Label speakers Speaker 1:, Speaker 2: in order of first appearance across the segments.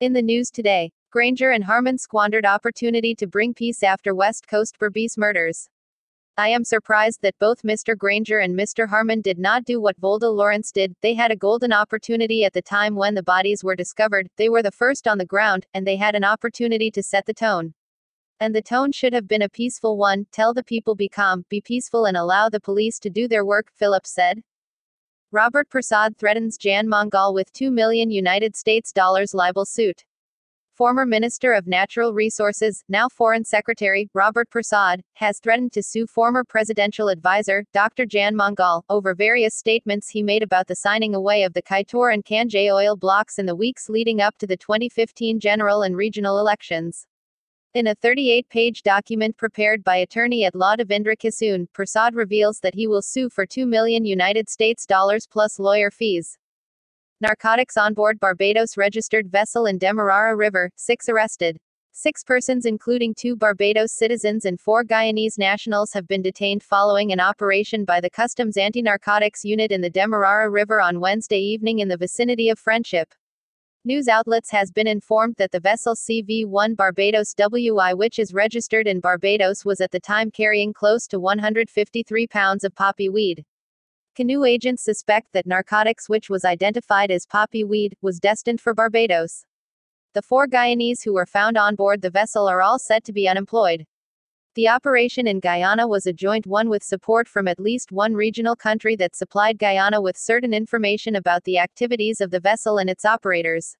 Speaker 1: In the news today, Granger and Harmon squandered opportunity to bring peace after West Coast Berbice murders. I am surprised that both Mr. Granger and Mr. Harmon did not do what Volda Lawrence did. They had a golden opportunity at the time when the bodies were discovered. They were the first on the ground, and they had an opportunity to set the tone. And the tone should have been a peaceful one. Tell the people be calm, be peaceful and allow the police to do their work, Phillips said. Robertprasad threatens Jan Mongal with $2 million United States dollars libel suit. Former Minister of Natural Resources, now Foreign Secretary, Robertprasad, has threatened to sue former presidential advisor, Dr. Jan Mongal, over various statements he made about the signing away of the Kaitor and Kanjay oil blocks in the weeks leading up to the 2015 general and regional elections. In a 38-page document prepared by attorney at law Devendra Kissoon, Prasad reveals that he will sue for $2 million United States dollars plus lawyer fees. Narcotics on board Barbados registered vessel in Demerara River, 6 arrested. 6 persons including 2 Barbados citizens and 4 Guyanese nationals have been detained following an operation by the Customs Anti-Narcotics Unit in the Demerara River on Wednesday evening in the vicinity of Friendship. News outlets has been informed that the vessel CV-1 Barbados WI, which is registered in Barbados, was at the time carrying close to 153 pounds of poppy weed. Canoe agents suspect that narcotics, which was identified as poppy weed, was destined for Barbados. The 4 Guyanese who were found on board the vessel are all said to be unemployed. The operation in Guyana was a joint one with support from at least one regional country that supplied Guyana with certain information about the activities of the vessel and its operators.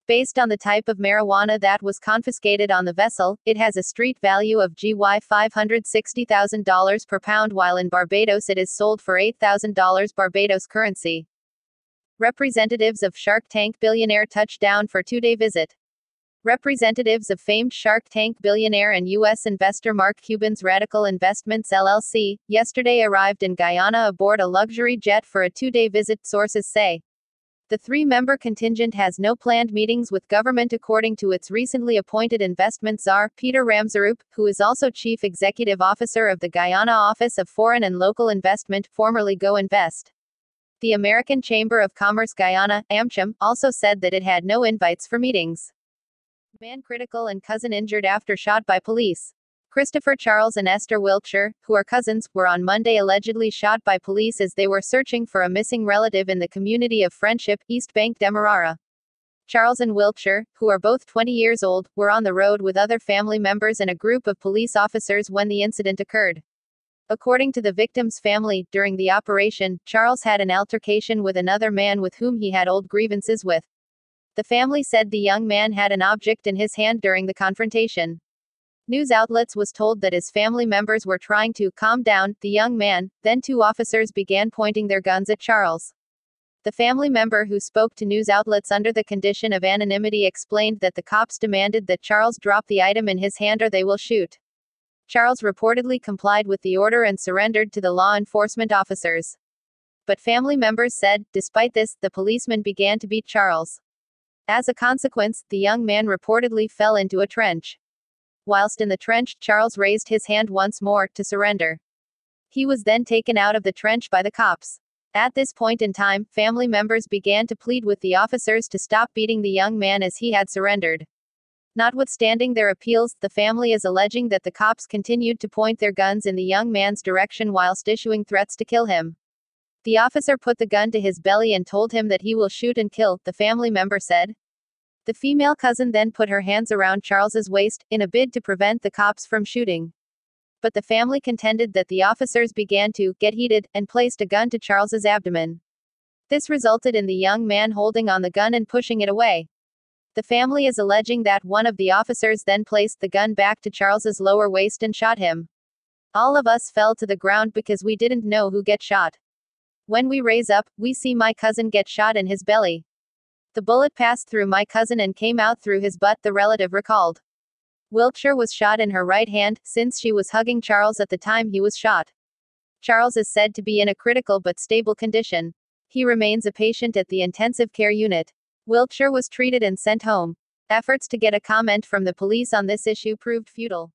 Speaker 1: Based on the type of marijuana that was confiscated on the vessel, it has a street value of $560,000 per pound, while in Barbados it is sold for $8,000 Barbados currency. Representatives of Shark Tank billionaire touch down for 2-day visit. Representatives of famed Shark Tank billionaire and U.S. investor Mark Cuban's Radical Investments LLC, yesterday arrived in Guyana aboard a luxury jet for a 2-day visit, sources say. The 3-member contingent has no planned meetings with government according to its recently appointed investment czar, Peter Ramsarup, who is also Chief Executive Officer of the Guyana Office of Foreign and Local Investment, formerly Go Invest. The American Chamber of Commerce Guyana, AmCham, also said that it had no invites for meetings. Man critical and cousin injured after shot by police. Christopher Charles and Esther Wiltshire, who are cousins, were on Monday allegedly shot by police as they were searching for a missing relative in the community of Friendship, East Bank, Demerara. Charles and Wiltshire, who are both 20 years old, were on the road with other family members and a group of police officers when the incident occurred. According to the victim's family, during the operation, Charles had an altercation with another man with whom he had old grievances with. The family said the young man had an object in his hand during the confrontation. News outlets was told that his family members were trying to calm down the young man, then 2 officers began pointing their guns at Charles. The family member who spoke to news outlets under the condition of anonymity explained that the cops demanded that Charles drop the item in his hand or they will shoot. Charles reportedly complied with the order and surrendered to the law enforcement officers. But family members said, despite this, the policeman began to beat Charles. As a consequence, the young man reportedly fell into a trench. Whilst in the trench, Charles raised his hand once more, to surrender. He was then taken out of the trench by the cops. At this point in time, family members began to plead with the officers to stop beating the young man as he had surrendered. Notwithstanding their appeals, the family is alleging that the cops continued to point their guns in the young man's direction whilst issuing threats to kill him. The officer put the gun to his belly and told him that he will shoot and kill, the family member said. The female cousin then put her hands around Charles's waist, in a bid to prevent the cops from shooting. But the family contended that the officers began to get heated, and placed a gun to Charles's abdomen. This resulted in the young man holding on the gun and pushing it away. The family is alleging that one of the officers then placed the gun back to Charles's lower waist and shot him. All of us fell to the ground because we didn't know who get shot. When we raise up, we see my cousin get shot in his belly. The bullet passed through my cousin and came out through his butt, the relative recalled. Wiltshire was shot in her right hand, since she was hugging Charles at the time he was shot. Charles is said to be in a critical but stable condition. He remains a patient at the intensive care unit. Wiltshire was treated and sent home. Efforts to get a comment from the police on this issue proved futile.